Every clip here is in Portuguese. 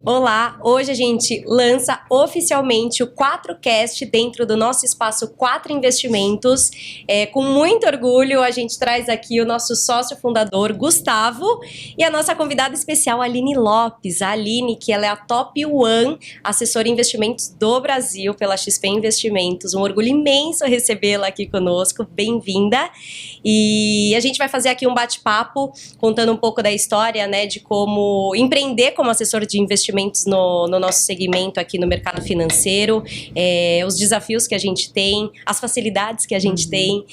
Olá, hoje a gente lança oficialmente o 4Cast dentro do nosso espaço 4 Investimentos. Com muito orgulho, a gente traz aqui o nosso sócio fundador, Gustavo, e a nossa convidada especial, Aline Lopes. A Aline, que ela é a Top One assessora em investimentos do Brasil pela XP Investimentos. Um orgulho imenso recebê-la aqui conosco. Bem-vinda. E a gente vai fazer aqui um bate-papo contando um pouco da história, né, de como empreender como assessor de investimentos no nosso segmento aqui no mercado financeiro, os desafios que a gente tem, as facilidades que a gente tem,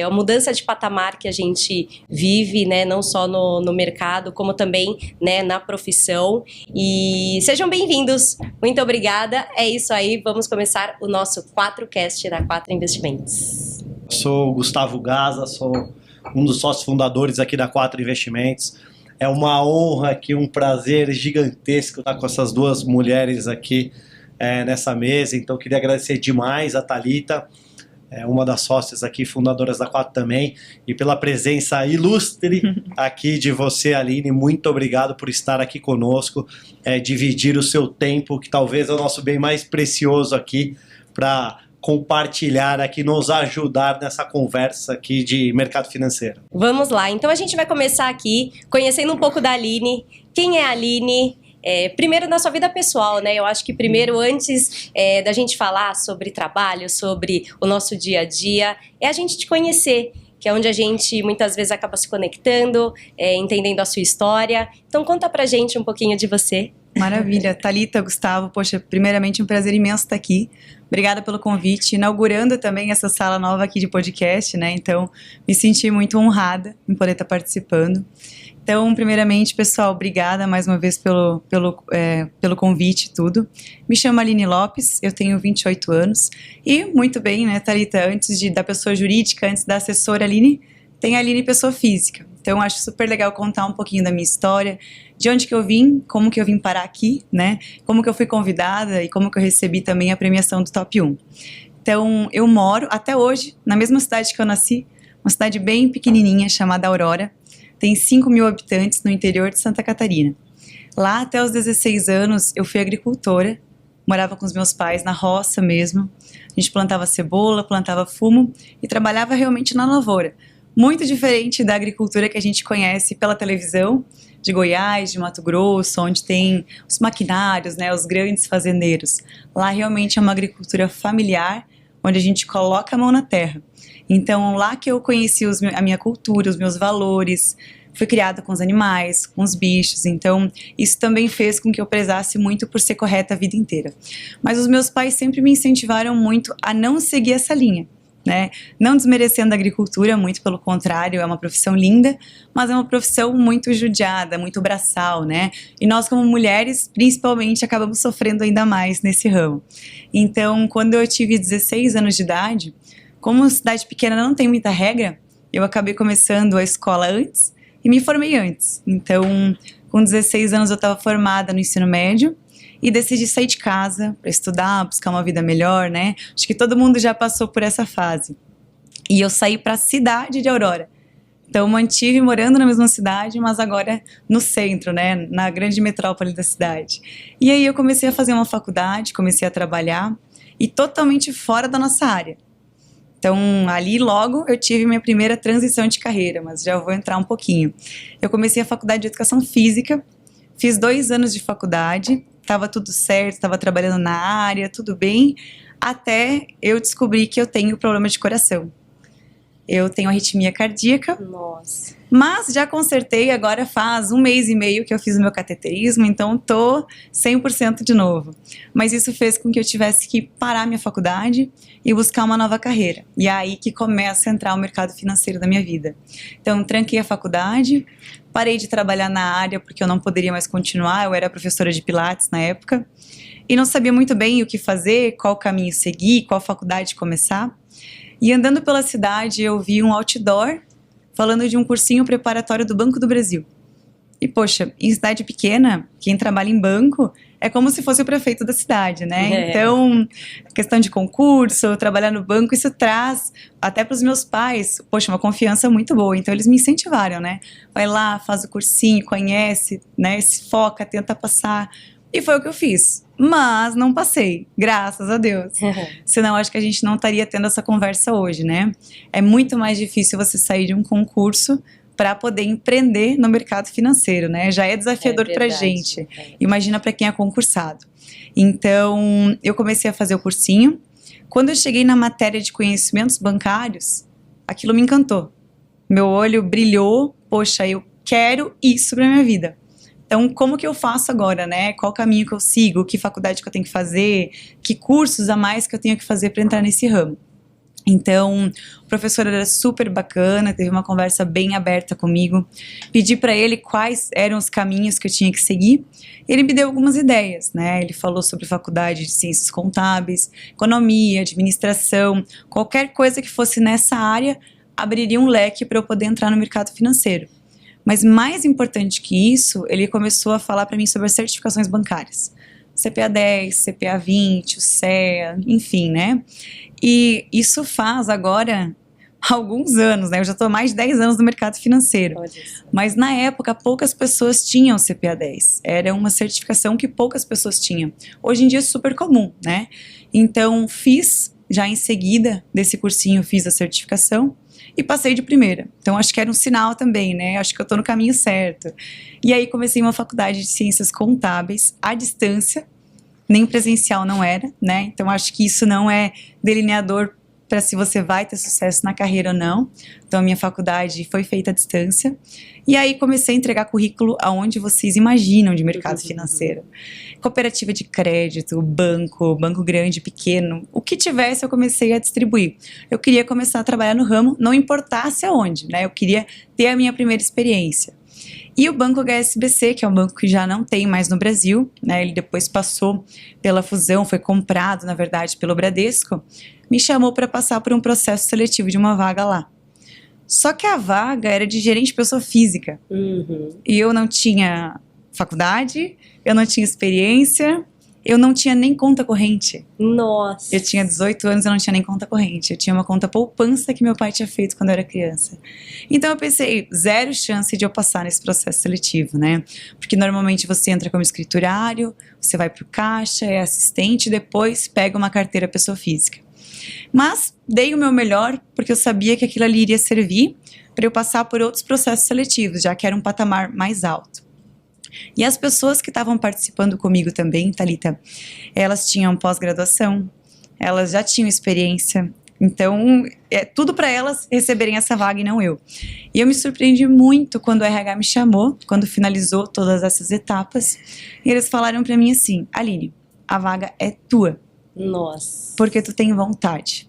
a mudança de patamar que a gente vive, né, não só no mercado, como também, né, na profissão. E sejam bem-vindos, muito obrigada. É isso aí, vamos começar o nosso 4Cast da 4 Investimentos. Sou o Gustavo Gaza, sou um dos sócios fundadores aqui da 4 Investimentos. É uma honra aqui, um prazer gigantesco estar com essas duas mulheres aqui nessa mesa. Então, queria agradecer demais a Thalita, uma das sócias aqui, fundadoras da 4 também, e pela presença ilustre aqui de você, Aline. Muito obrigado por estar aqui conosco, dividir o seu tempo, que talvez é o nosso bem mais precioso aqui, para compartilhar aqui, nos ajudar nessa conversa aqui de mercado financeiro. Vamos lá, então a gente vai começar aqui conhecendo um pouco da Aline. Quem é a Aline? Primeiro na sua vida pessoal, né? Eu acho que primeiro, antes da gente falar sobre trabalho, sobre o nosso dia a dia, é a gente te conhecer, que é onde a gente muitas vezes acaba se conectando, entendendo a sua história. Então conta pra gente um pouquinho de você. Maravilha. Thalita, Gustavo, poxa, primeiramente um prazer imenso estar aqui. Obrigada pelo convite, inaugurando também essa sala nova aqui de podcast, né? Então, me senti muito honrada em poder estar participando. Então, primeiramente, pessoal, obrigada mais uma vez pelo convite e tudo. Me chamo Aline Lopes, eu tenho 28 anos e, muito bem, né, Thalita, antes da pessoa jurídica, antes da assessora Aline, tem a Aline pessoa física. Então, acho super legal contar um pouquinho da minha história, de onde que eu vim, como que eu vim parar aqui, né? Como que eu fui convidada e como que eu recebi também a premiação do Top 1. Então, eu moro, até hoje, na mesma cidade que eu nasci, uma cidade bem pequenininha, chamada Aurora. Tem 5.000 habitantes no interior de Santa Catarina. Lá, até os 16 anos, eu fui agricultora, morava com os meus pais na roça mesmo. A gente plantava cebola, plantava fumo e trabalhava realmente na lavoura. Muito diferente da agricultura que a gente conhece pela televisão, de Goiás, de Mato Grosso, onde tem os maquinários, né, os grandes fazendeiros. Lá realmente é uma agricultura familiar, onde a gente coloca a mão na terra. Então, lá que eu conheci a minha cultura, os meus valores, fui criada com os animais, com os bichos, então isso também fez com que eu prezasse muito por ser correta a vida inteira. Mas os meus pais sempre me incentivaram muito a não seguir essa linha. Né? Não desmerecendo a agricultura, muito pelo contrário, é uma profissão linda, mas é uma profissão muito judiada, muito braçal, né? E nós como mulheres, principalmente, acabamos sofrendo ainda mais nesse ramo. Então, quando eu tive 16 anos de idade, como cidade pequena não tem muita regra, eu acabei começando a escola antes e me formei antes. Então, com 16 anos eu estava formada no ensino médio, e decidi sair de casa para estudar, buscar uma vida melhor, né? Acho que todo mundo já passou por essa fase. E eu saí para a cidade de Aurora. Então, mantive morando na mesma cidade, mas agora no centro, né? Na grande metrópole da cidade. E aí eu comecei a fazer uma faculdade, comecei a trabalhar e totalmente fora da nossa área. Então, ali logo eu tive minha primeira transição de carreira, mas já vou entrar um pouquinho. Eu comecei a faculdade de Educação Física, fiz 2 anos de faculdade, estava tudo certo, estava trabalhando na área, tudo bem, até eu descobri que eu tenho problema de coração. Eu tenho arritmia cardíaca. Nossa. Mas já consertei, agora faz 1 mês e meio que eu fiz o meu cateterismo, então tô 100% de novo. Mas isso fez com que eu tivesse que parar minha faculdade e buscar uma nova carreira. E é aí que começa a entrar o mercado financeiro da minha vida. Então, tranquei a faculdade, parei de trabalhar na área porque eu não poderia mais continuar, eu era professora de Pilates na época, e não sabia muito bem o que fazer, qual caminho seguir, qual faculdade começar. E andando pela cidade, eu vi um outdoor falando de um cursinho preparatório do Banco do Brasil. E, poxa, em cidade pequena, quem trabalha em banco é como se fosse o prefeito da cidade, né? Então, a questão de concurso, trabalhar no banco, isso traz até para os meus pais, poxa, uma confiança muito boa. Então, eles me incentivaram, né? Vai lá, faz o cursinho, conhece, né? Se foca, tenta passar. E foi o que eu fiz. Mas não passei, graças a Deus. Senão acho que a gente não estaria tendo essa conversa hoje, né? É muito mais difícil você sair de um concurso para poder empreender no mercado financeiro, né? Já é desafiador pra gente. Imagina para quem é concursado. Então, eu comecei a fazer o cursinho. Quando eu cheguei na matéria de conhecimentos bancários, aquilo me encantou. Meu olho brilhou, poxa, eu quero isso pra minha vida. Então, como que eu faço agora, né? Qual caminho que eu sigo? Que faculdade que eu tenho que fazer? Que cursos a mais que eu tenho que fazer para entrar nesse ramo? Então, o professor era super bacana, teve uma conversa bem aberta comigo. Pedi para ele quais eram os caminhos que eu tinha que seguir. Ele me deu algumas ideias, né? Ele falou sobre faculdade de ciências contábeis, economia, administração, qualquer coisa que fosse nessa área abriria um leque para eu poder entrar no mercado financeiro. Mas mais importante que isso, ele começou a falar para mim sobre as certificações bancárias. CPA 10, CPA 20, o CEA, enfim, né? E isso faz agora alguns anos, né? Eu já estou há mais de 10 anos no mercado financeiro. Mas na época, poucas pessoas tinham o CPA 10. Era uma certificação que poucas pessoas tinham. Hoje em dia é super comum, né? Então, fiz, já em seguida desse cursinho, fiz a certificação. E passei de primeira. Então, acho que era um sinal também, né? Acho que eu tô no caminho certo. E aí, comecei uma faculdade de ciências contábeis à distância. Nem presencial não era, né? Então, acho que isso não é delineador para se você vai ter sucesso na carreira ou não. Então, a minha faculdade foi feita à distância. E aí, comecei a entregar currículo aonde vocês imaginam de mercado financeiro. Cooperativa de crédito, banco grande, pequeno. O que tivesse, eu comecei a distribuir. Eu queria começar a trabalhar no ramo, não importasse aonde, né? Eu queria ter a minha primeira experiência. E o Banco HSBC, que é um banco que já não tem mais no Brasil, né? Ele depois passou pela fusão, foi comprado, na verdade, pelo Bradesco, me chamou para passar por um processo seletivo de uma vaga lá. Só que a vaga era de gerente de pessoa física. E eu não tinha faculdade, eu não tinha experiência, eu não tinha nem conta corrente. Nossa! Eu tinha 18 anos e eu não tinha nem conta corrente. Eu tinha uma conta poupança que meu pai tinha feito quando eu era criança. Então eu pensei, zero chance de eu passar nesse processo seletivo, né? Porque normalmente você entra como escriturário, você vai pro caixa, é assistente, depois pega uma carteira pessoa física. Mas dei o meu melhor, porque eu sabia que aquilo ali iria servir para eu passar por outros processos seletivos, já que era um patamar mais alto. E as pessoas que estavam participando comigo também, Thalita, elas tinham pós-graduação, elas já tinham experiência, então é tudo para elas receberem essa vaga e não eu. E eu me surpreendi muito quando o RH me chamou, quando finalizou todas essas etapas, e eles falaram para mim assim, Aline, a vaga é tua. Nossa. Porque tu tem vontade.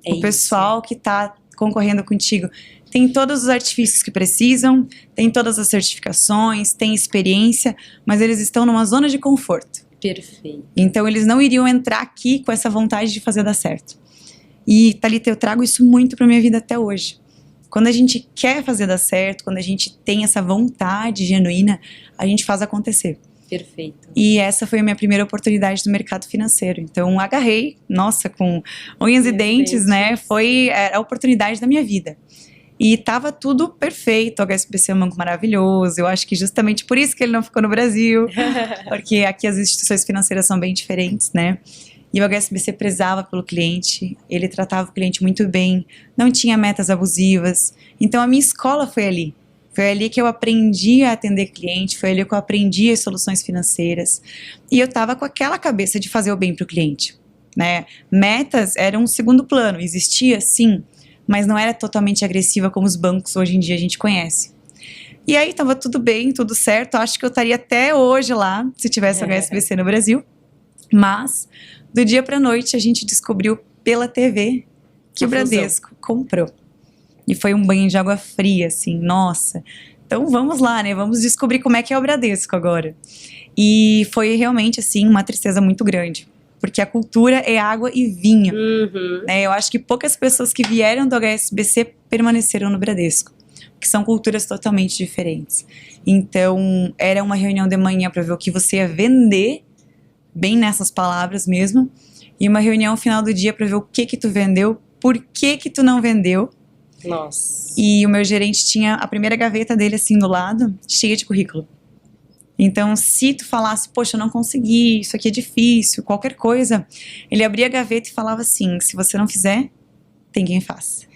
O pessoal que tá concorrendo contigo tem todos os artifícios que precisam, tem todas as certificações, tem experiência, mas eles estão numa zona de conforto. Perfeito. Então eles não iriam entrar aqui com essa vontade de fazer dar certo. E, Thalita, eu trago isso muito pra minha vida até hoje. Quando a gente quer fazer dar certo, quando a gente tem essa vontade genuína, a gente faz acontecer. Perfeito. E essa foi a minha primeira oportunidade no mercado financeiro. Então, agarrei, nossa, com unhas e dentes, né? Foi a oportunidade da minha vida. E tava tudo perfeito, o HSBC é um banco maravilhoso, eu acho que justamente por isso que ele não ficou no Brasil, porque aqui as instituições financeiras são bem diferentes, né? E o HSBC prezava pelo cliente, ele tratava o cliente muito bem, não tinha metas abusivas, então a minha escola foi ali. Foi ali que eu aprendi a atender cliente, foi ali que eu aprendi as soluções financeiras. E eu estava com aquela cabeça de fazer o bem para o cliente, né? Metas eram um segundo plano, existia sim, mas não era totalmente agressiva como os bancos hoje em dia a gente conhece. E aí estava tudo bem, tudo certo, acho que eu estaria até hoje lá, se tivesse o HSBC no Brasil. Mas, do dia para a noite, a gente descobriu pela TV que o Bradesco comprou. E foi um banho de água fria, assim, nossa. Então vamos lá, né? Vamos descobrir como é que é o Bradesco agora. E foi realmente, assim, uma tristeza muito grande. Porque a cultura é água e vinho. Né? Eu acho que poucas pessoas que vieram do HSBC permaneceram no Bradesco. Que são culturas totalmente diferentes. Então, era uma reunião de manhã para ver o que você ia vender, bem nessas palavras mesmo. E uma reunião no final do dia para ver o que tu vendeu, por que tu não vendeu. Nossa. E o meu gerente tinha a primeira gaveta dele assim do lado, cheia de currículo. Então, se tu falasse, poxa, eu não consegui, isso aqui é difícil, qualquer coisa, ele abria a gaveta e falava assim, se você não fizer, tem quem faz.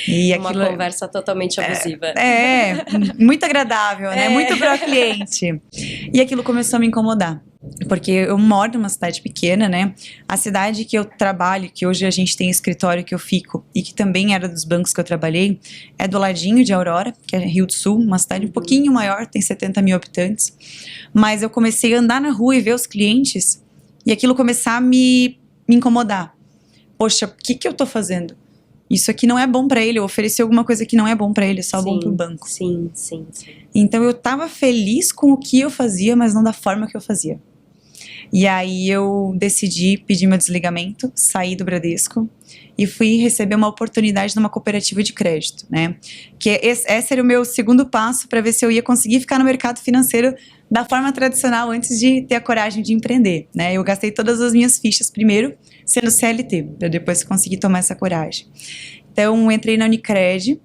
E Uma conversa totalmente abusiva. Muito agradável, né? Muito para o cliente. E aquilo começou a me incomodar. Porque eu moro numa cidade pequena, né? A cidade que eu trabalho, que hoje a gente tem escritório que eu fico, e que também era dos bancos que eu trabalhei, é do ladinho de Aurora, que é Rio do Sul, uma cidade um pouquinho maior, tem 70 mil habitantes. Mas eu comecei a andar na rua e ver os clientes, e aquilo começar a me incomodar. Poxa, o que eu tô fazendo? Isso aqui não é bom para ele, eu ofereci alguma coisa que não é bom para ele, é só bom pro banco. Sim. Então eu tava feliz com o que eu fazia, mas não da forma que eu fazia. E aí eu decidi pedir meu desligamento, saí do Bradesco e fui receber uma oportunidade numa cooperativa de crédito, né? Que esse era o meu segundo passo para ver se eu ia conseguir ficar no mercado financeiro da forma tradicional antes de ter a coragem de empreender, né? Eu gastei todas as minhas fichas primeiro sendo CLT, para depois conseguir tomar essa coragem. Então, entrei na Unicred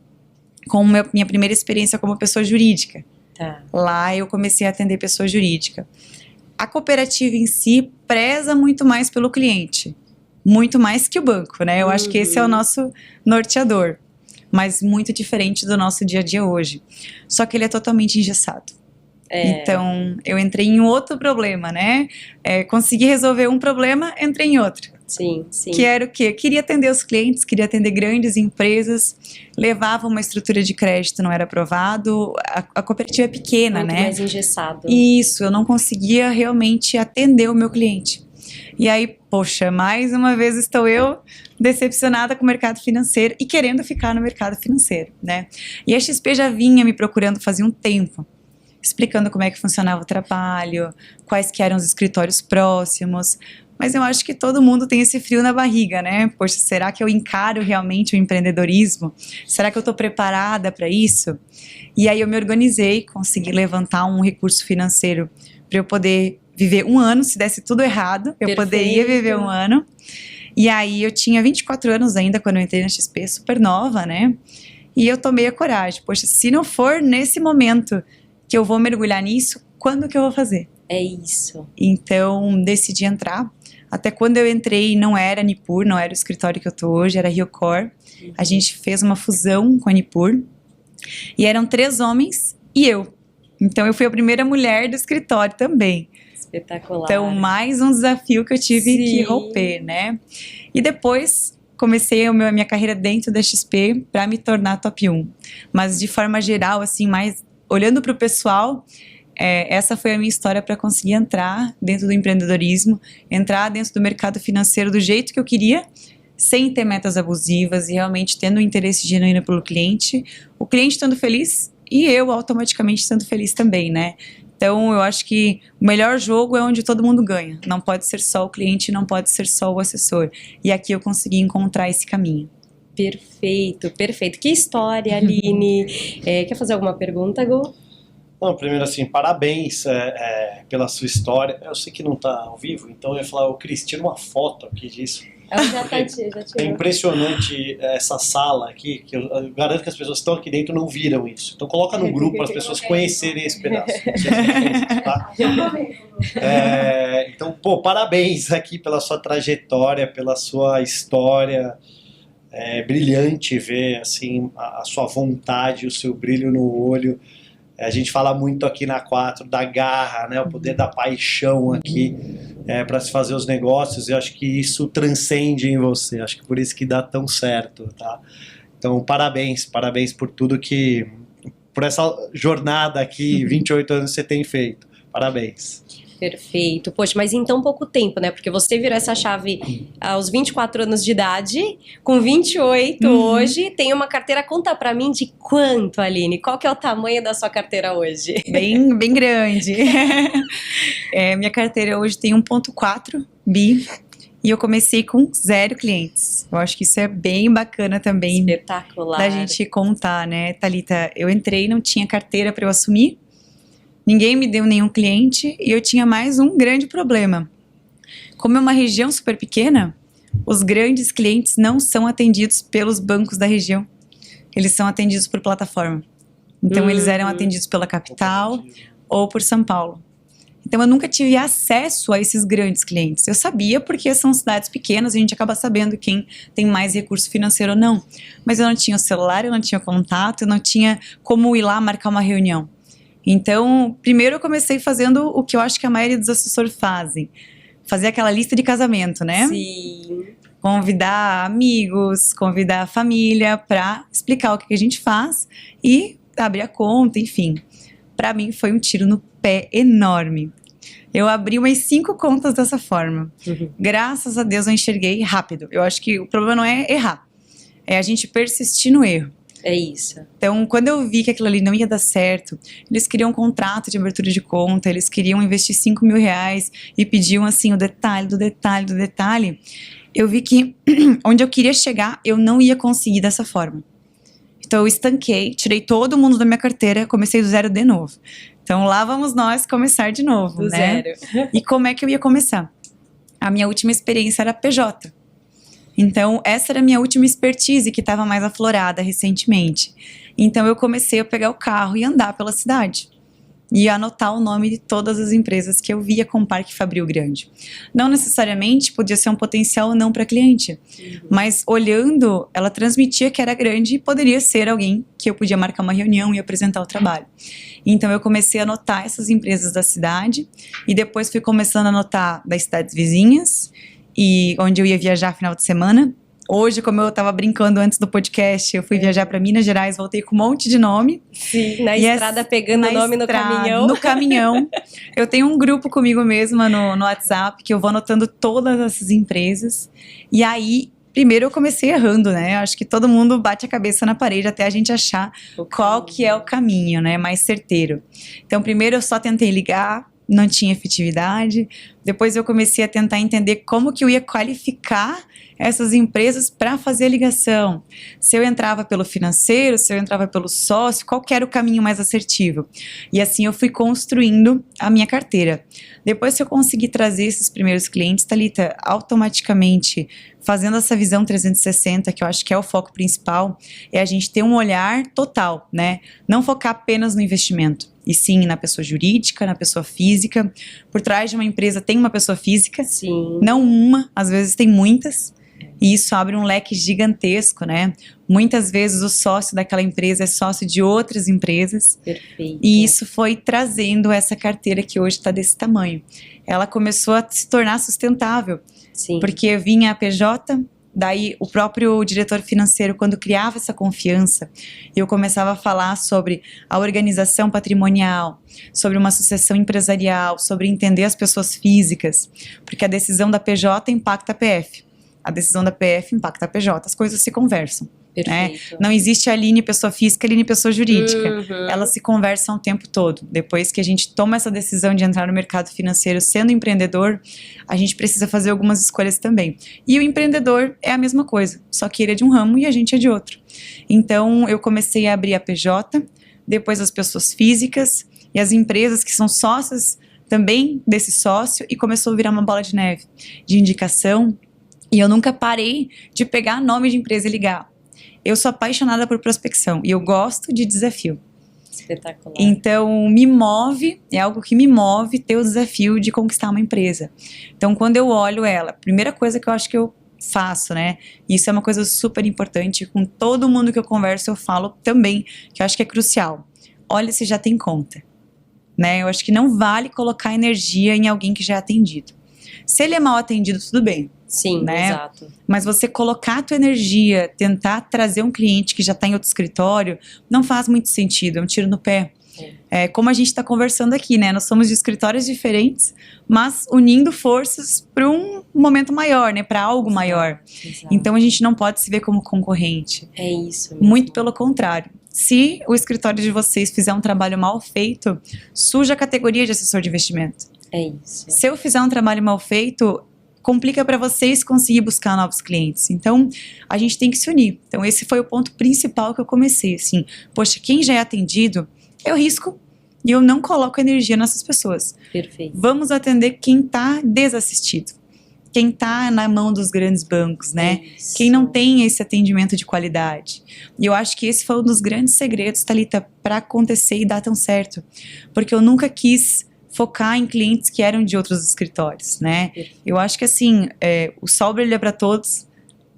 com minha primeira experiência como pessoa jurídica. Tá. Lá eu comecei a atender pessoa jurídica. A cooperativa em si preza muito mais pelo cliente, muito mais que o banco, né? Eu acho que esse é o nosso norteador, mas muito diferente do nosso dia a dia hoje. Só que ele é totalmente engessado. Então, eu entrei em outro problema, né? Consegui resolver um problema, entrei em outro. Sim. Que era o quê? Queria atender os clientes, queria atender grandes empresas, levava uma estrutura de crédito, não era aprovado, a cooperativa é pequena, muito né? mais engessado. Isso, eu não conseguia realmente atender o meu cliente. E aí, poxa, mais uma vez estou eu decepcionada com o mercado financeiro e querendo ficar no mercado financeiro, né? E a XP já vinha me procurando fazia um tempo, explicando como é que funcionava o trabalho, quais que eram os escritórios próximos, mas eu acho que todo mundo tem esse frio na barriga, né? Poxa, será que eu encaro realmente o empreendedorismo? Será que eu estou preparada para isso? E aí eu me organizei, consegui levantar um recurso financeiro para eu poder viver um ano, se desse tudo errado, eu poderia viver um ano. E aí eu tinha 24 anos ainda quando eu entrei na XP, super nova, né? E eu tomei a coragem, poxa, se não for nesse momento que eu vou mergulhar nisso, quando que eu vou fazer? É isso. Então, decidi entrar. Até quando eu entrei, não era Nipur, não era o escritório que eu tô hoje, era Riocor. A gente fez uma fusão com a Nipur. E eram 3 homens e eu. Então, eu fui a primeira mulher do escritório também. Espetacular. Então, mais um desafio que eu tive que romper, né? E depois, comecei a minha carreira dentro da XP para me tornar top 1. Mas, de forma geral, assim, mais olhando para o pessoal, essa foi a minha história para conseguir entrar dentro do empreendedorismo, entrar dentro do mercado financeiro do jeito que eu queria, sem ter metas abusivas e realmente tendo um interesse genuíno pelo cliente, o cliente estando feliz e eu automaticamente estando feliz também, né? Então, eu acho que o melhor jogo é onde todo mundo ganha. Não pode ser só o cliente, não pode ser só o assessor. E aqui eu consegui encontrar esse caminho. Perfeito. Que história, Aline. Quer fazer alguma pergunta, Gu? Bom, primeiro assim, parabéns pela sua história. Eu sei que não está ao vivo, então eu ia falar, Cris, tira uma foto aqui disso. Ela já tirou. É impressionante essa sala aqui, que eu garanto que as pessoas que estão aqui dentro não viram isso. Então coloca no grupo para as pessoas conhecerem esse pedaço. Não sei se vocês, tá? Então, pô, parabéns aqui pela sua trajetória, pela sua história. É brilhante ver assim, a sua vontade, o seu brilho no olho. A gente fala muito aqui na 4 da garra, né? O poder da paixão aqui para se fazer os negócios. Eu acho que isso transcende em você. Acho que por isso que dá tão certo, tá? Então, parabéns por tudo por essa jornada aqui, 28 anos você tem feito. Parabéns. Perfeito. Poxa, mas em tão pouco tempo, né? Porque você virou essa chave aos 24 anos de idade, com 28 hoje, tem uma carteira, conta pra mim de quanto, Aline? Qual que é o tamanho da sua carteira hoje? Bem grande. Minha carteira hoje tem 1,4 bi e eu comecei com 0 clientes. Eu acho que isso é bem bacana também. Espetacular. Da gente contar, né, Thalita? Eu entrei, não tinha carteira para eu assumir. Ninguém me deu nenhum cliente e eu tinha mais um grande problema. Como é uma região super pequena, os grandes clientes não são atendidos pelos bancos da região. Eles são atendidos por plataforma. Então, eles eram atendidos pela Capital, ou por São Paulo. Então, eu nunca tive acesso a esses grandes clientes. Eu sabia porque são cidades pequenas, a gente acaba sabendo quem tem mais recurso financeiro ou não. Mas eu não tinha o celular, eu não tinha contato, eu não tinha como ir lá marcar uma reunião. Então, primeiro eu comecei fazendo o que eu acho que a maioria dos assessores fazem. Fazer aquela lista de casamento, né? Sim. Convidar amigos, convidar a família para explicar o que a gente faz e abrir a conta, enfim. Para mim foi um tiro no pé enorme. Eu abri umas 5 contas dessa forma. Graças a Deus eu enxerguei rápido. Eu acho que o problema não é errar, é a gente persistir no erro. É isso. Então, quando eu vi que aquilo ali não ia dar certo, eles queriam um contrato de abertura de conta, eles queriam investir R$5.000 e pediam assim o detalhe do detalhe do detalhe. Eu vi que onde eu queria chegar, eu não ia conseguir dessa forma. Então, eu estanquei, tirei todo mundo da minha carteira, comecei do zero de novo. Então, lá vamos nós começar de novo, Do né? zero. E como é que eu ia começar? A minha última experiência era PJ. Então, essa era a minha última expertise que estava mais aflorada recentemente. Então, eu comecei a pegar o carro e andar pela cidade. E anotar o nome de todas as empresas que eu via com o Parque Fabril Grande. Não necessariamente podia ser um potencial ou não para cliente, mas olhando, ela transmitia que era grande e poderia ser alguém que eu podia marcar uma reunião e apresentar o trabalho. Então eu comecei a anotar essas empresas da cidade e depois fui começando a anotar das cidades vizinhas e onde eu ia viajar final de semana. Hoje, como eu estava brincando antes do podcast, eu fui viajar para Minas Gerais, voltei com um monte de nome. Sim, na estrada pegando o nome no caminhão. No caminhão. Eu tenho um grupo comigo mesma no WhatsApp, que eu vou anotando todas essas empresas. E aí, primeiro eu comecei errando, né? Acho que todo mundo bate a cabeça na parede até a gente achar qual que é o caminho, né? Mais certeiro. Então, primeiro eu só tentei ligar, não tinha efetividade. Depois eu comecei a tentar entender como que eu ia qualificar essas empresas para fazer a ligação. Se eu entrava pelo financeiro, se eu entrava pelo sócio, qual que era o caminho mais assertivo? E assim eu fui construindo a minha carteira. Depois que eu consegui trazer esses primeiros clientes, Thalita, automaticamente, fazendo essa visão 360, que eu acho que é o foco principal, é a gente ter um olhar total, né? Não focar apenas no investimento, e sim na pessoa jurídica, na pessoa física. Por trás de uma empresa tem uma pessoa física, Sim. não uma, às vezes tem muitas. E isso abre um leque gigantesco, né? Muitas vezes o sócio daquela empresa é sócio de outras empresas. Perfeito. E isso foi trazendo essa carteira que hoje está desse tamanho. Ela começou a se tornar sustentável. Sim. Porque vinha a PJ, daí o próprio diretor financeiro, quando criava essa confiança, eu começava a falar sobre a organização patrimonial, sobre uma sucessão empresarial, sobre entender as pessoas físicas, porque a decisão da PJ impacta a PF. A decisão da PF impacta a PJ, as coisas se conversam. Né? Não existe a Aline pessoa física e a Aline pessoa jurídica. Elas se conversam o tempo todo. Depois que a gente toma essa decisão de entrar no mercado financeiro sendo empreendedor, a gente precisa fazer algumas escolhas também. E o empreendedor é a mesma coisa, só que ele é de um ramo e a gente é de outro. Então eu comecei a abrir a PJ, depois as pessoas físicas e as empresas que são sócias também desse sócio, e começou a virar uma bola de neve de indicação. E eu nunca parei de pegar nome de empresa e ligar. Eu sou apaixonada por prospecção e eu gosto de desafio. Espetacular. Então, é algo que me move ter o desafio de conquistar uma empresa. Então, quando eu olho ela, a primeira coisa que eu acho que eu faço, né? Isso é uma coisa super importante. Com todo mundo que eu converso, eu falo também, que eu acho que é crucial. Olha se já tem conta. Né? Eu acho que não vale colocar energia em alguém que já é atendido. Se ele é mal atendido, tudo bem. Sim, né? Exato. Mas você colocar a tua energia, tentar trazer um cliente que já está em outro escritório, não faz muito sentido, é um tiro no pé. É como a gente está conversando aqui, né? Nós somos de escritórios diferentes, mas unindo forças para um momento maior, né? Para algo maior. Exato. Então a gente não pode se ver como concorrente. É isso mesmo. Muito pelo contrário. Se o escritório de vocês fizer um trabalho mal feito, suja a categoria de assessor de investimento. É isso. Se eu fizer um trabalho mal feito, complica para vocês conseguir buscar novos clientes. Então, a gente tem que se unir. Então, esse foi o ponto principal que eu comecei, assim. Poxa, quem já é atendido, eu risco e eu não coloco energia nessas pessoas. Perfeito. Vamos atender quem está desassistido. quem está na mão dos grandes bancos, né? Isso. Quem não tem esse atendimento de qualidade. E eu acho que esse foi um dos grandes segredos, Thalita, para acontecer e dar tão certo. Porque eu nunca quis focar em clientes que eram de outros escritórios, né? Eu acho que assim, o sol brilha para todos,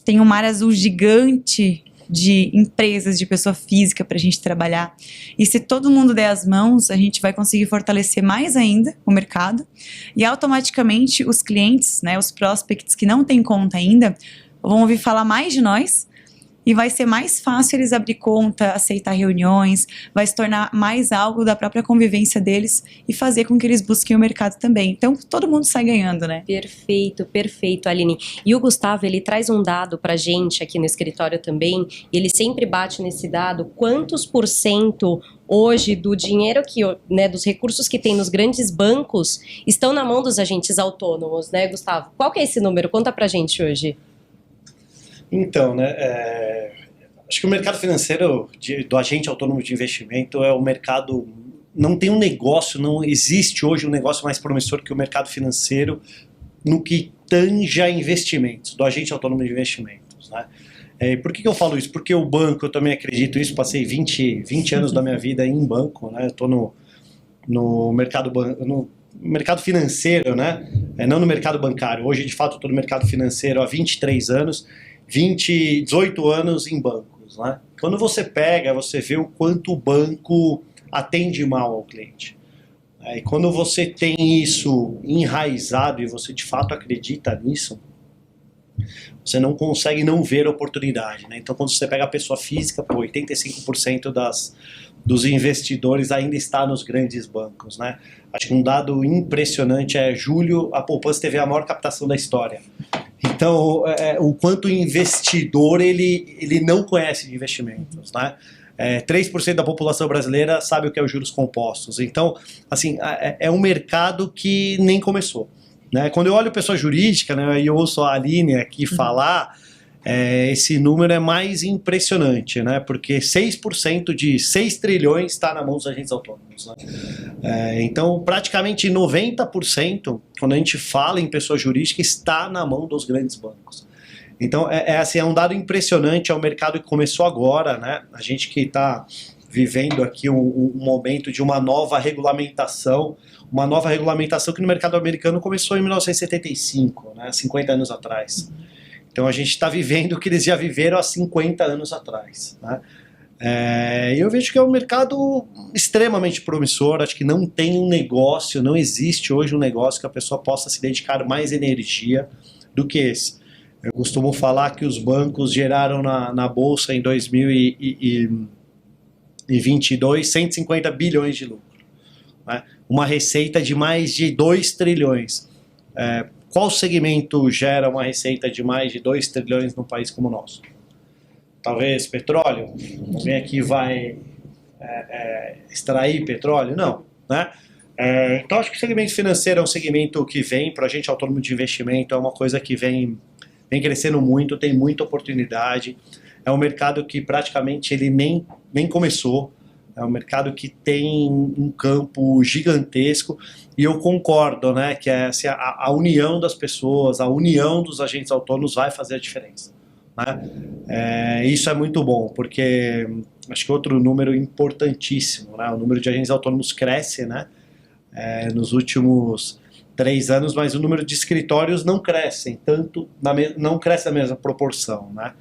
tem um mar azul gigante de empresas, de pessoa física para a gente trabalhar. E se todo mundo der as mãos, a gente vai conseguir fortalecer mais ainda o mercado e automaticamente os clientes, né, os prospects que não têm conta ainda, vão ouvir falar mais de nós e vai ser mais fácil eles abrir conta, aceitar reuniões, vai se tornar mais algo da própria convivência deles e fazer com que eles busquem o mercado também. Então, todo mundo sai ganhando, né? Perfeito, perfeito, Aline. E o Gustavo, ele traz um dado pra gente aqui no escritório também, e ele sempre bate nesse dado, quantos por cento hoje do dinheiro que, né, dos recursos que tem nos grandes bancos estão na mão dos agentes autônomos, né, Gustavo? Qual que é esse número? Conta pra gente hoje. Então, né, acho que o mercado financeiro do agente autônomo de investimento é o mercado, não tem um negócio, não existe hoje um negócio mais promissor que o mercado financeiro no que tange a investimentos, do agente autônomo de investimentos, né? Por que eu falo isso? Porque o banco, eu também acredito nisso, passei 20 anos da minha vida em banco, né? Eu estou no mercado financeiro, né? Não no mercado bancário. Hoje, de fato, eu estou no mercado financeiro há 23 anos, 18 anos em bancos, né? Quando você pega, você vê o quanto o banco atende mal ao cliente. E quando você tem isso enraizado e você de fato acredita nisso, você não consegue não ver a oportunidade, né? Então, quando você pega a pessoa física, 85% dos investidores ainda está nos grandes bancos, né? Acho que um dado impressionante julho, a poupança teve a maior captação da história. Então, o quanto o investidor ele não conhece de investimentos, né? 3% da população brasileira sabe o que é os juros compostos. Então, assim, é um mercado que nem começou, né? Quando eu olho pessoa jurídica, né, e eu ouço a Aline aqui falar, esse número é mais impressionante, né? Porque 6% de 6 trilhões está na mão dos agentes autônomos, né? Então, praticamente 90%, quando a gente fala em pessoa jurídica, está na mão dos grandes bancos. Então, assim, é um dado impressionante, é um mercado que começou agora, né? A gente que está vivendo aqui um momento de uma nova regulamentação que no mercado americano começou em 1975, né? 50 anos atrás. Então, a gente está vivendo o que eles já viveram há 50 anos atrás, né? Eu vejo que é um mercado extremamente promissor. Acho que não tem um negócio, não existe hoje um negócio que a pessoa possa se dedicar mais energia do que esse. Eu costumo falar que os bancos geraram na Bolsa em 2022 150 bilhões de lucro, né? Uma receita de mais de 2 trilhões. Qual segmento gera uma receita de mais de 2 trilhões num país como o nosso? Talvez petróleo? Alguém aqui vai extrair petróleo? Não, né? Então acho que o segmento financeiro é um segmento que vem para a gente autônomo de investimento, é uma coisa que vem crescendo muito, tem muita oportunidade. É um mercado que praticamente ele nem começou. É um mercado que tem um campo gigantesco e eu concordo, né, que assim, a união das pessoas, a união dos agentes autônomos vai fazer a diferença, né? Isso é muito bom, porque acho que outro número importantíssimo, né, o número de agentes autônomos cresce, né, nos últimos 3 anos, mas o número de escritórios não crescem tanto, não cresce na mesma proporção, né?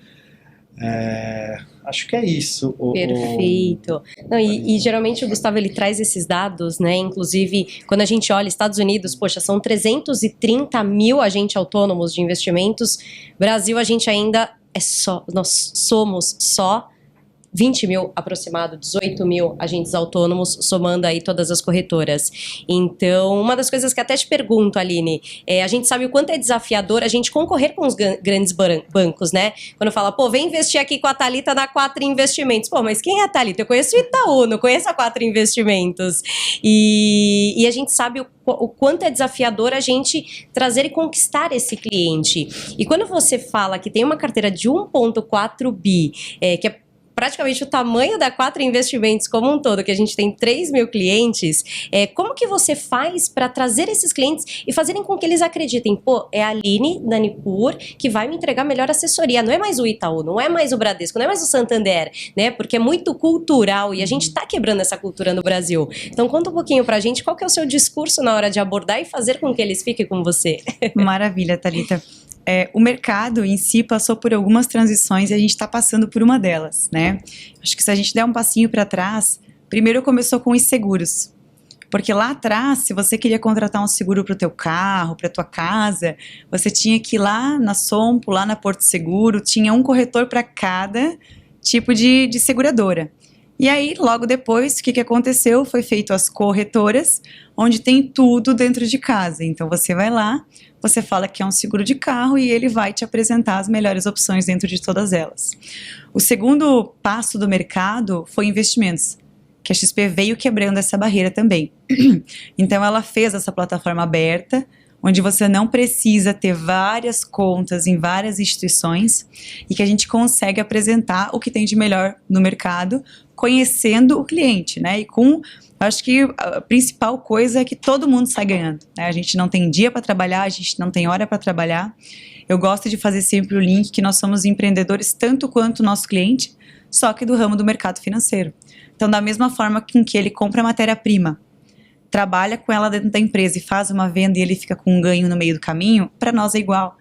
Acho que é isso. Perfeito. Não, e geralmente o Gustavo ele traz esses dados, né? Inclusive, quando a gente olha Estados Unidos, poxa, são 330 mil agentes autônomos de investimentos. Brasil, a gente ainda nós somos só 20 mil aproximado, 18 mil agentes autônomos, somando aí todas as corretoras. Então, uma das coisas que até te pergunto, Aline, a gente sabe o quanto é desafiador a gente concorrer com os grandes bancos, né? Quando fala, vem investir aqui com a Thalita na 4 Investimentos. Mas quem é a Thalita? Eu conheço o Itaú, não conheço a 4 Investimentos. E a gente sabe o quanto é desafiador a gente trazer e conquistar esse cliente. E quando você fala que tem uma carteira de 1,4 bi, que é praticamente o tamanho da Quatro Investimentos como um todo, que a gente tem 3 mil clientes, como que você faz para trazer esses clientes e fazerem com que eles acreditem, pô, é a Aline da Nipur que vai me entregar melhor assessoria, não é mais o Itaú, não é mais o Bradesco, não é mais o Santander, né? Porque é muito cultural e a gente tá quebrando essa cultura no Brasil. Então conta um pouquinho pra gente qual que é o seu discurso na hora de abordar e fazer com que eles fiquem com você. Maravilha, Thalita. O mercado em si passou por algumas transições e a gente está passando por uma delas, né? Acho que se a gente der um passinho para trás, primeiro começou com os seguros. Porque lá atrás, se você queria contratar um seguro para o teu carro, para a tua casa, você tinha que ir lá na Sompo, lá na Porto Seguro, tinha um corretor para cada tipo de seguradora. E aí, logo depois, o que aconteceu? Foi feito as corretoras, onde tem tudo dentro de casa. Então, você vai lá, você fala que é um seguro de carro e ele vai te apresentar as melhores opções dentro de todas elas. O segundo passo do mercado foi investimentos, que a XP veio quebrando essa barreira também. Então, ela fez essa plataforma aberta, onde você não precisa ter várias contas em várias instituições e que a gente consegue apresentar o que tem de melhor no mercado, conhecendo o cliente, né? E acho que a principal coisa é que todo mundo sai ganhando, né? A gente não tem dia para trabalhar, a gente não tem hora para trabalhar. Eu gosto de fazer sempre o link que nós somos empreendedores tanto quanto o nosso cliente, só que do ramo do mercado financeiro. Então, da mesma forma com que ele compra matéria-prima, trabalha com ela dentro da empresa e faz uma venda e ele fica com um ganho no meio do caminho, para nós é igual.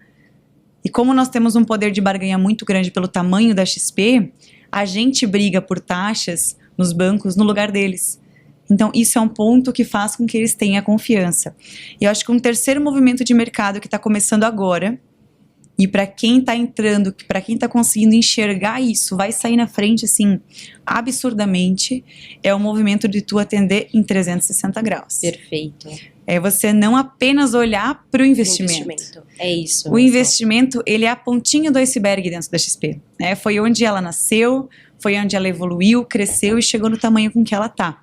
E como nós temos um poder de barganha muito grande pelo tamanho da XP, a gente briga por taxas nos bancos no lugar deles. Então, isso é um ponto que faz com que eles tenham confiança. E eu acho que um terceiro movimento de mercado que está começando agora, e para quem está entrando, para quem está conseguindo enxergar isso, vai sair na frente, assim, absurdamente, é o movimento de tu atender em 360 graus. Perfeito. É você não apenas olhar para o investimento. É isso. O investimento, ele é a pontinha do iceberg dentro da XP. Né? Foi onde ela nasceu, foi onde ela evoluiu, cresceu e chegou no tamanho com que ela está.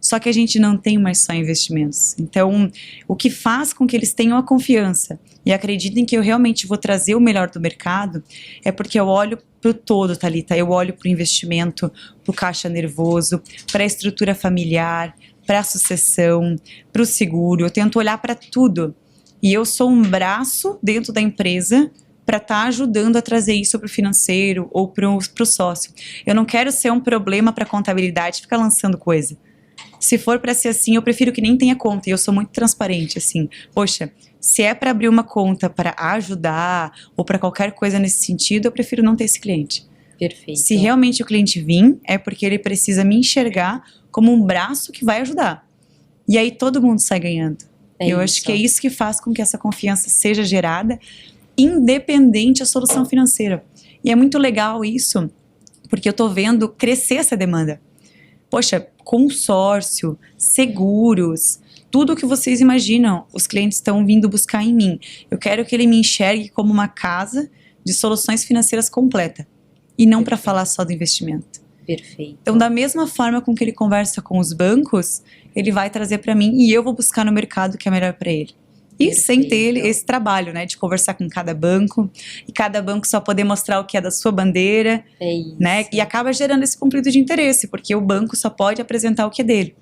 Só que a gente não tem mais só investimentos. Então, o que faz com que eles tenham a confiança e acreditem que eu realmente vou trazer o melhor do mercado é porque eu olho para o todo, Thalita. Eu olho para o investimento, para o caixa nervoso, para a estrutura familiar, para a sucessão, para o seguro. Eu tento olhar para tudo. E eu sou um braço dentro da empresa para estar ajudando a trazer isso para o financeiro ou para o sócio. Eu não quero ser um problema para a contabilidade ficar lançando coisa. Se for para ser assim, eu prefiro que nem tenha conta. E eu sou muito transparente, assim. Poxa, se é para abrir uma conta para ajudar ou para qualquer coisa nesse sentido, eu prefiro não ter esse cliente. Perfeito. Se realmente o cliente vir, é porque ele precisa me enxergar como um braço que vai ajudar. E aí todo mundo sai ganhando. Eu acho que é isso que faz com que essa confiança seja gerada, independente da solução financeira. E é muito legal isso, porque eu tô vendo crescer essa demanda. Poxa, consórcio, seguros, tudo o que vocês imaginam, os clientes estão vindo buscar em mim. Eu quero que ele me enxergue como uma casa de soluções financeiras completa e não para falar só do investimento. Perfeito. Então, da mesma forma com que ele conversa com os bancos, ele vai trazer para mim e eu vou buscar no mercado o que é melhor para ele. E Perfeito. sem ter esse trabalho, né, de conversar com cada banco, e cada banco só poder mostrar o que é da sua bandeira, né, e acaba gerando esse conflito de interesse, porque o banco só pode apresentar o que é dele.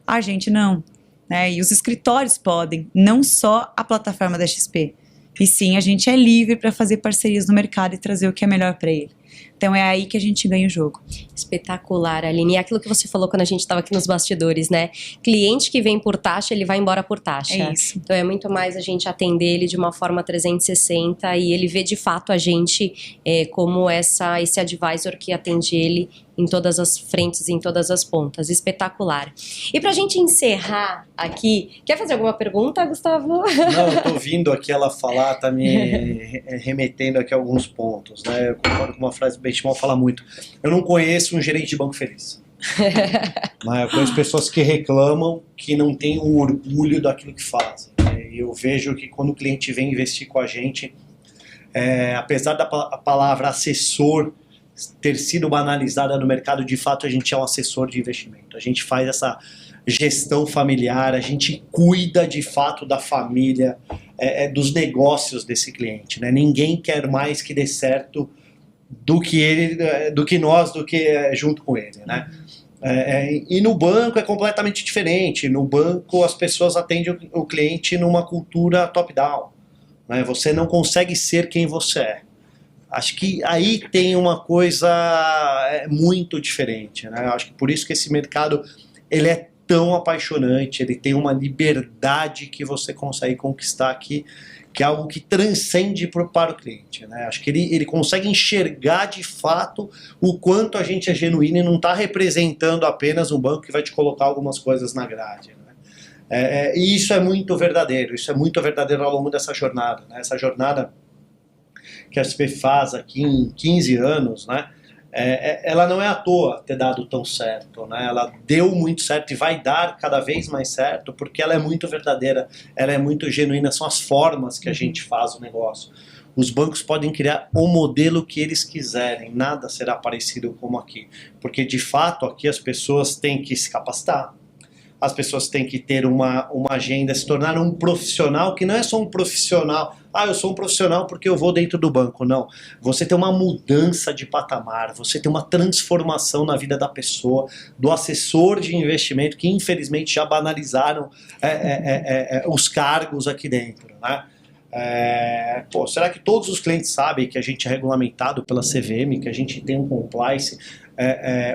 A gente não, né, e os escritórios podem, não só a plataforma da XP, e sim, a gente é livre para fazer parcerias no mercado e trazer o que é melhor para ele. Então é aí que a gente ganha o jogo. Espetacular, Aline. E aquilo que você falou quando a gente estava aqui nos bastidores, né? Cliente que vem por taxa, ele vai embora por taxa. É isso. Então é muito mais a gente atender ele de uma forma 360 e ele vê de fato a gente como esse advisor que atende ele em todas as frentes, em todas as pontas. Espetacular. E pra gente encerrar aqui, quer fazer alguma pergunta, Gustavo? Não, eu tô ouvindo aqui ela falar, tá me remetendo aqui a alguns pontos, né? Eu concordo com uma frase que o Benchimol fala muito. Eu não conheço um gerente de banco feliz. Mas eu conheço pessoas que reclamam que não têm o orgulho daquilo que fazem. E eu vejo que quando o cliente vem investir com a gente, apesar da palavra assessor ter sido banalizada no mercado, de fato a gente é um assessor de investimento. A gente faz essa gestão familiar, a gente cuida de fato da família, dos negócios desse cliente, né? Ninguém quer mais que dê certo do que nós, junto com ele, né? E no banco é completamente diferente. No banco as pessoas atendem o cliente numa cultura top-down, né? Você não consegue ser quem você é. Acho que aí tem uma coisa muito diferente, né? Acho que por isso que esse mercado ele é tão apaixonante, ele tem uma liberdade que você consegue conquistar aqui, que é algo que transcende para o cliente, né? Acho que ele consegue enxergar de fato o quanto a gente é genuíno e não está representando apenas um banco que vai te colocar algumas coisas na grade, né? E isso é muito verdadeiro ao longo dessa jornada, né? Essa jornada que a SP faz aqui em 15 anos, né? Ela não é à toa ter dado tão certo, né? Ela deu muito certo e vai dar cada vez mais certo porque ela é muito verdadeira, ela é muito genuína, são as formas que a gente faz o negócio. Os bancos podem criar o modelo que eles quiserem, nada será parecido como aqui, porque de fato aqui as pessoas têm que se capacitar, as pessoas têm que ter uma agenda, se tornar um profissional que não é só um profissional, eu sou um profissional porque eu vou dentro do banco, não. Você tem uma mudança de patamar, você tem uma transformação na vida da pessoa, do assessor de investimento, que infelizmente já banalizaram os cargos aqui dentro, né? Será que todos os clientes sabem que a gente é regulamentado pela CVM, que a gente tem um compliance,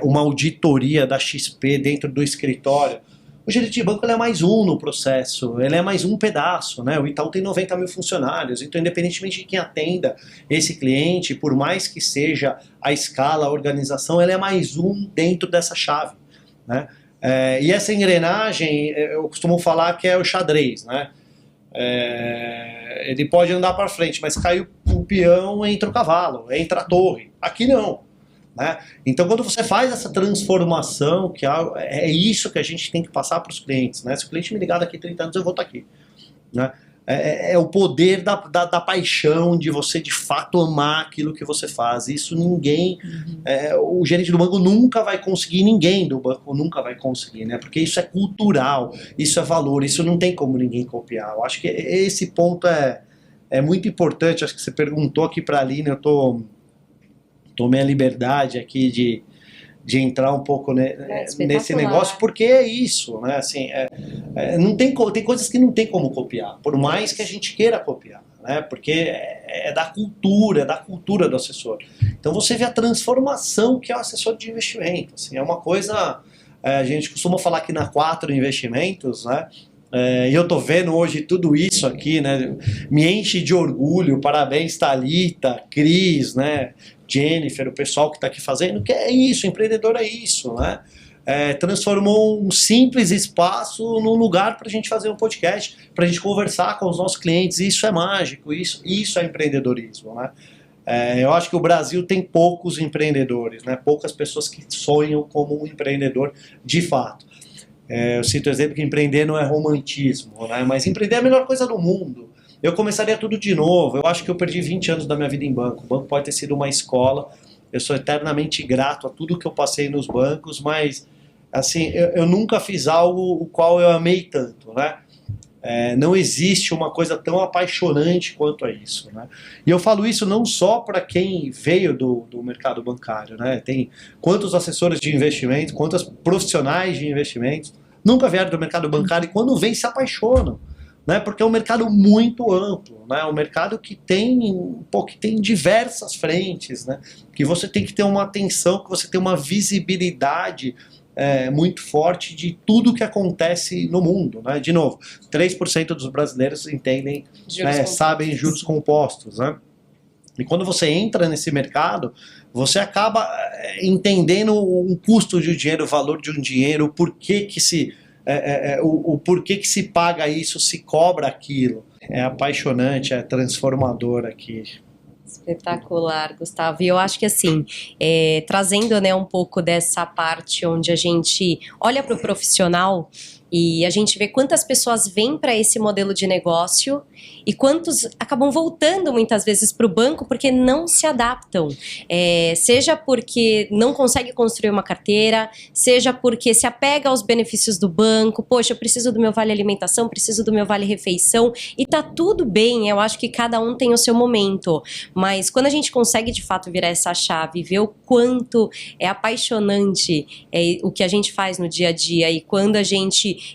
uma auditoria da XP dentro do escritório? O gerente de banco ele é mais um no processo, ele é mais um pedaço, né? O Itaú tem 90 mil funcionários, então independentemente de quem atenda esse cliente, por mais que seja a escala, a organização, ele é mais um dentro dessa chave, né? E essa engrenagem, eu costumo falar que é o xadrez, né? Ele pode andar para frente, mas cai o peão, entra o cavalo, entra a torre. Aqui não. Né? Então quando você faz essa transformação, que é isso que a gente tem que passar para os clientes, né? Se o cliente me ligar daqui 30 anos eu vou estar aqui, né? É o poder da paixão, de você de fato amar aquilo que você faz. Isso ninguém, o gerente do banco nunca vai conseguir, ninguém do banco nunca vai conseguir, né? Porque isso é cultural, isso é valor, isso não tem como ninguém copiar. Eu acho que esse ponto é muito importante. Acho que você perguntou aqui para a Aline, eu tomei a liberdade aqui de entrar um pouco nesse negócio, porque é isso, né? Assim, tem coisas que não tem como copiar, por mais que a gente queira copiar, né? Porque é da cultura do assessor. Então você vê a transformação que é o assessor de investimento, assim, é uma coisa, a gente costuma falar aqui na 4 Investimentos, né? E eu tô vendo hoje tudo isso aqui, né? Me enche de orgulho. Parabéns, Thalita, Cris, né? Jennifer, o pessoal que está aqui fazendo, que é isso, empreendedor é isso, né? Transformou um simples espaço num lugar para a gente fazer um podcast, para a gente conversar com os nossos clientes. Isso é mágico, isso é empreendedorismo, né? Eu acho que o Brasil tem poucos empreendedores, né? Poucas pessoas que sonham como um empreendedor de fato. Eu cito o exemplo que empreender não é romantismo, né? Mas empreender é a melhor coisa do mundo. Eu começaria tudo de novo. Eu acho que eu perdi 20 anos da minha vida em banco. O banco pode ter sido uma escola. Eu sou eternamente grato a tudo que eu passei nos bancos, mas assim, eu nunca fiz algo o qual eu amei tanto, né? Não existe uma coisa tão apaixonante quanto a isso, né? E eu falo isso não só para quem veio do mercado bancário, né? Tem quantos assessores de investimentos, quantos profissionais de investimentos nunca vieram do mercado bancário e quando vêm se apaixonam, né? Porque é um mercado muito amplo, né? Um mercado que tem diversas frentes, né? Que você tem que ter uma atenção, que você tem uma visibilidade muito forte de tudo que acontece no mundo, né? De novo, 3% dos brasileiros entendem, sabem juros compostos, né? E quando você entra nesse mercado, você acaba entendendo o custo de um dinheiro, o valor de um dinheiro, o porquê que se paga isso, se cobra aquilo. É apaixonante, é transformador aqui. Espetacular, Gustavo. E eu acho que assim, trazendo, né, um pouco dessa parte onde a gente olha para o profissional e a gente vê quantas pessoas vêm para esse modelo de negócio E quantos acabam voltando muitas vezes para o banco porque não se adaptam. Seja porque não consegue construir uma carteira, seja porque se apega aos benefícios do banco. Poxa, eu preciso do meu vale alimentação, preciso do meu vale refeição. E tá tudo bem, eu acho que cada um tem o seu momento. Mas quando a gente consegue de fato virar essa chave, ver o quanto é apaixonante o que a gente faz no dia a dia, e quando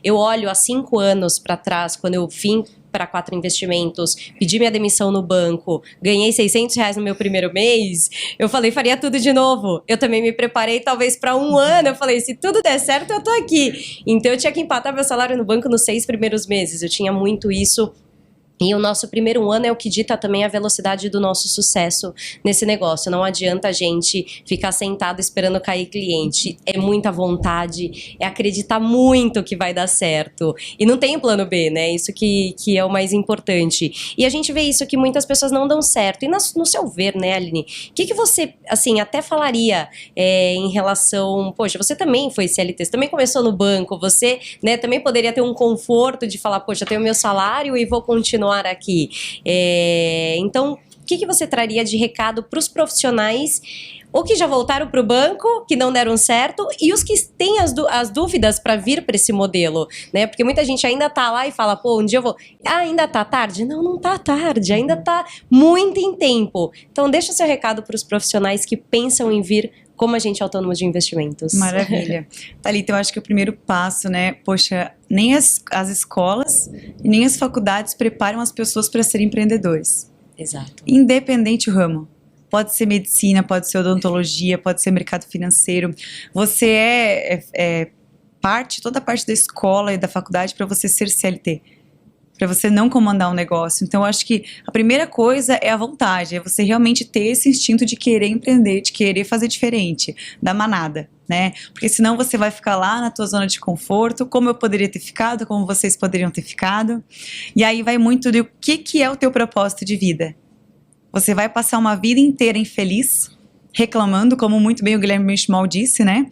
eu olho há 5 anos para trás, quando eu vim para 4 Investimentos, pedi minha demissão no banco, ganhei R$600 no meu primeiro mês, eu falei, faria tudo de novo. Eu também me preparei talvez para 1 ano, eu falei, se tudo der certo, eu tô aqui. Então eu tinha que empatar meu salário no banco nos 6 primeiros meses, eu tinha muito isso. E o nosso primeiro ano é o que dita também a velocidade do nosso sucesso nesse negócio. Não adianta a gente ficar sentado esperando cair cliente. É muita vontade, é acreditar muito que vai dar certo. E não tem plano B, né? Isso que é o mais importante. E a gente vê isso, que muitas pessoas não dão certo. E no seu ver, né, Aline? O que você, assim, até falaria em relação... Poxa, você também foi CLT, você também começou no banco, você, né, também poderia ter um conforto de falar, poxa, eu tenho meu salário e vou continuar aqui. Então, o que você traria de recado para os profissionais, ou que já voltaram para o banco, que não deram certo, e os que têm as dúvidas para vir para esse modelo, né? Porque muita gente ainda tá lá e fala, pô, um dia eu vou... ainda tá tarde? Não, não tá tarde, ainda tá muito em tempo. Então, deixa seu recado para os profissionais que pensam em vir como agente autônomo de investimentos. Maravilha. Thalita, eu acho que o primeiro passo, né, poxa, nem as escolas e nem as faculdades preparam as pessoas para serem empreendedores. Exato. Independente do ramo. Pode ser medicina, pode ser odontologia, pode ser mercado financeiro. Você toda a parte da escola e da faculdade para você ser CLT. Para você não comandar um negócio. Então, eu acho que a primeira coisa é a vontade, é você realmente ter esse instinto de querer empreender, de querer fazer diferente da manada, né? Porque senão você vai ficar lá na tua zona de conforto, como eu poderia ter ficado, como vocês poderiam ter ficado. E aí vai muito do que é o teu propósito de vida. Você vai passar uma vida inteira infeliz, reclamando, como muito bem o Guilherme Benchimol disse, né?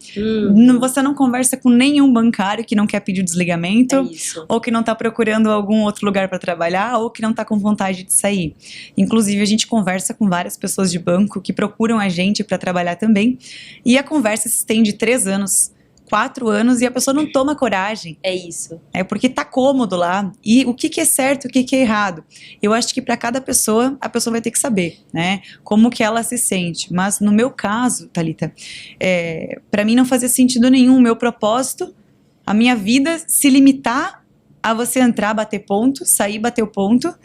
Você não conversa com nenhum bancário que não quer pedir o desligamento, ou que não está procurando algum outro lugar para trabalhar, ou que não está com vontade de sair. Inclusive, a gente conversa com várias pessoas de banco que procuram a gente para trabalhar também, e a conversa se estende 3 anos, 4 anos, e a pessoa não toma coragem. É isso. É porque tá cômodo lá. E o que é certo, o que é errado? Eu acho que para cada pessoa, a pessoa vai ter que saber, né? Como que ela se sente. Mas no meu caso, Thalita, para mim não fazia sentido nenhum o meu propósito, a minha vida se limitar a você entrar, bater ponto, sair, bater o ponto,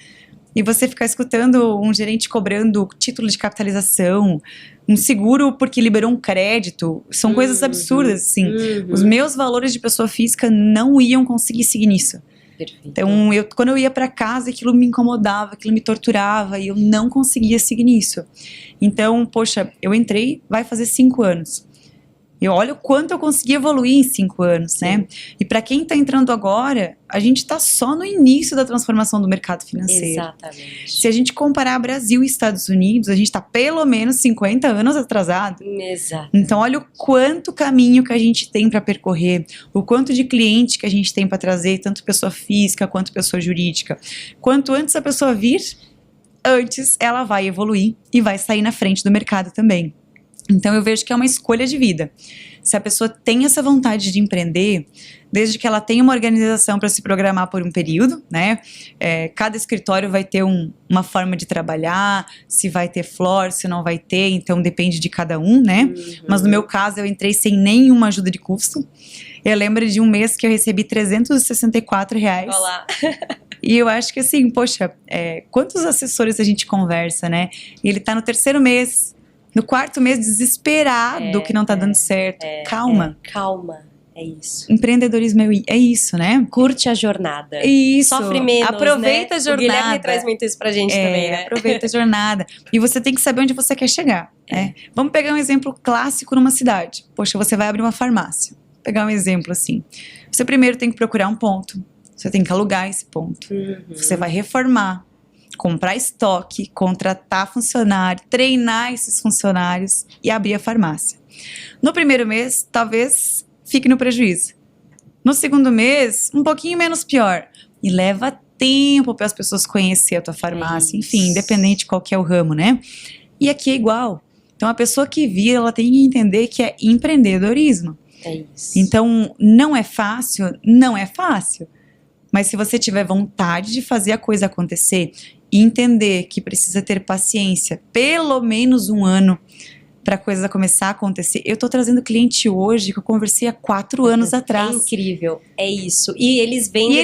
e você ficar escutando um gerente cobrando título de capitalização, um seguro porque liberou um crédito. São coisas absurdas, assim. Os meus valores de pessoa física não iam conseguir seguir nisso. Perfeito. Então, quando eu ia para casa, aquilo me incomodava, aquilo me torturava, e eu não conseguia seguir nisso. Então, poxa, eu entrei, vai fazer 5 anos. Eu olho o quanto eu consegui evoluir em 5 anos, né? E para quem está entrando agora, a gente está só no início da transformação do mercado financeiro. Exatamente. Se a gente comparar Brasil e Estados Unidos, a gente está pelo menos 50 anos atrasado. Exato. Então, olha o quanto caminho que a gente tem para percorrer, o quanto de cliente que a gente tem para trazer, tanto pessoa física quanto pessoa jurídica. Quanto antes a pessoa vir, antes ela vai evoluir e vai sair na frente do mercado também. Então, eu vejo que é uma escolha de vida. Se a pessoa tem essa vontade de empreender, desde que ela tenha uma organização para se programar por um período, né? Cada escritório vai ter uma forma de trabalhar, se vai ter floor, se não vai ter, então depende de cada um, né? Mas no meu caso, eu entrei sem nenhuma ajuda de custo. Eu lembro de um mês que eu recebi R$364. Olá. E eu acho que assim, poxa, quantos assessores a gente conversa, né? E ele tá no 3º mês, no 4º mês, desesperado que não tá dando certo. Calma. Calma, é isso. Empreendedorismo é isso, né? Curte a jornada. Isso. Sofre menos, aproveita, né? a jornada. O Guilherme traz muito isso pra gente também, né? Aproveita a jornada. E você tem que saber onde você quer chegar, né? Vamos pegar um exemplo clássico numa cidade. Poxa, você vai abrir uma farmácia. Vou pegar um exemplo assim. Você primeiro tem que procurar um ponto. Você tem que alugar esse ponto. Você vai reformar, comprar estoque, contratar funcionário, treinar esses funcionários e abrir a farmácia. No primeiro mês, talvez fique no prejuízo. No segundo mês, um pouquinho menos pior. E leva tempo para as pessoas conhecer a tua farmácia, enfim, independente de qual que é o ramo, né? E aqui é igual. Então, a pessoa que vira, ela tem que entender que é empreendedorismo. É isso. Então, não é fácil? Não é fácil. Mas se você tiver vontade de fazer a coisa acontecer e entender que precisa ter paciência, pelo menos 1 ano, para a coisa começar a acontecer. Eu tô trazendo cliente hoje que eu conversei há 4 anos atrás. É incrível, é isso. E eles vêm. E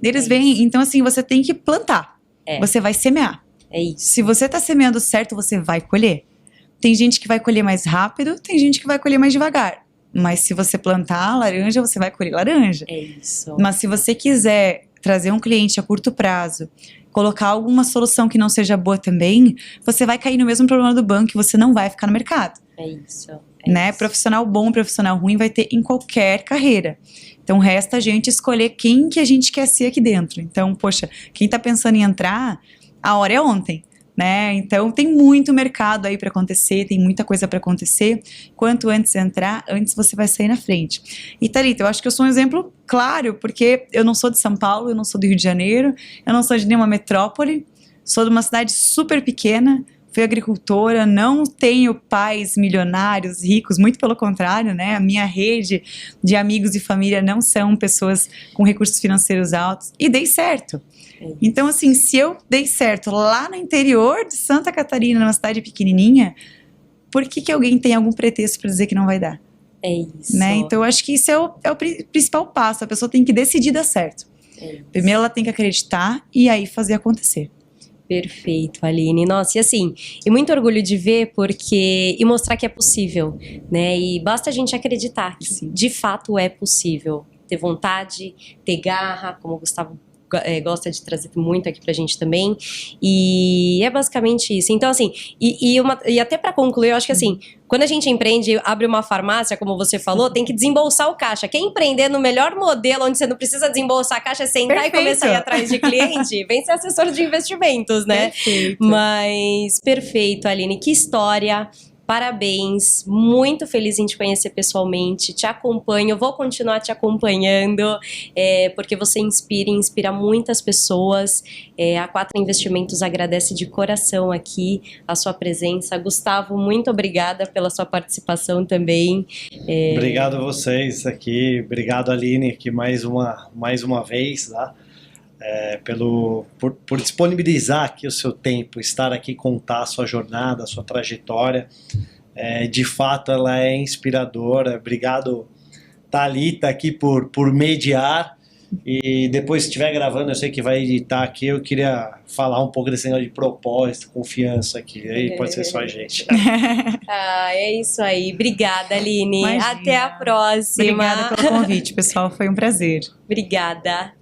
eles vêm. Então, assim, você tem que plantar. Você vai semear. É isso. Se você tá semeando certo, você vai colher. Tem gente que vai colher mais rápido, tem gente que vai colher mais devagar. Mas se você plantar laranja, você vai colher laranja. É isso. Mas se você quiser trazer um cliente a curto prazo, colocar alguma solução que não seja boa também, você vai cair no mesmo problema do banco e você não vai ficar no mercado. É isso. Né? Profissional bom, profissional ruim vai ter em qualquer carreira. Então resta a gente escolher quem que a gente quer ser aqui dentro. Então, poxa, quem tá pensando em entrar, a hora é ontem. Né? Então tem muito mercado aí para acontecer, tem muita coisa para acontecer. Quanto antes entrar, antes você vai sair na frente. E Thalita, eu acho que eu sou um exemplo claro, porque eu não sou de São Paulo, eu não sou do Rio de Janeiro, eu não sou de nenhuma metrópole, sou de uma cidade super pequena, fui agricultora, não tenho pais milionários, ricos, muito pelo contrário, né? A minha rede de amigos e família não são pessoas com recursos financeiros altos, e dei certo. Então, assim, se eu dei certo lá no interior de Santa Catarina, numa cidade pequenininha, por que alguém tem algum pretexto para dizer que não vai dar? É isso. Né? Então, eu acho que isso é o principal passo. A pessoa tem que decidir dar certo. Primeiro, ela tem que acreditar e aí fazer acontecer. Perfeito, Aline. Nossa, e assim, e muito orgulho de ver e mostrar que é possível, né? E basta a gente acreditar que de fato é possível. Ter vontade, ter garra, como o Gustavo gosta de trazer muito aqui pra gente também, e é basicamente isso. Então, assim, e até pra concluir, eu acho que assim, quando a gente empreende, abre uma farmácia, como você falou, tem que desembolsar o caixa. Quer empreender no melhor modelo, onde você não precisa desembolsar a caixa, sentar e começar a ir atrás de cliente, vem ser assessor de investimentos, né? Perfeito. Mas, perfeito, Aline, que história. Parabéns, muito feliz em te conhecer pessoalmente, te acompanho, vou continuar te acompanhando, porque você inspira muitas pessoas. A 4 Investimentos agradece de coração aqui a sua presença. Gustavo, muito obrigada pela sua participação também. Obrigado a vocês aqui, obrigado Aline aqui mais uma vez, tá? Por disponibilizar aqui o seu tempo, estar aqui, contar a sua jornada, a sua trajetória. De fato, ela é inspiradora. Obrigado, Thalita, aqui por mediar. E depois, se estiver gravando, eu sei que vai editar aqui, eu queria falar um pouco desse negócio de propósito, confiança aqui. Aí pode ser só a gente. É isso aí. Obrigada, Aline. Imagina. Até a próxima. Obrigada pelo convite, pessoal. Foi um prazer. Obrigada.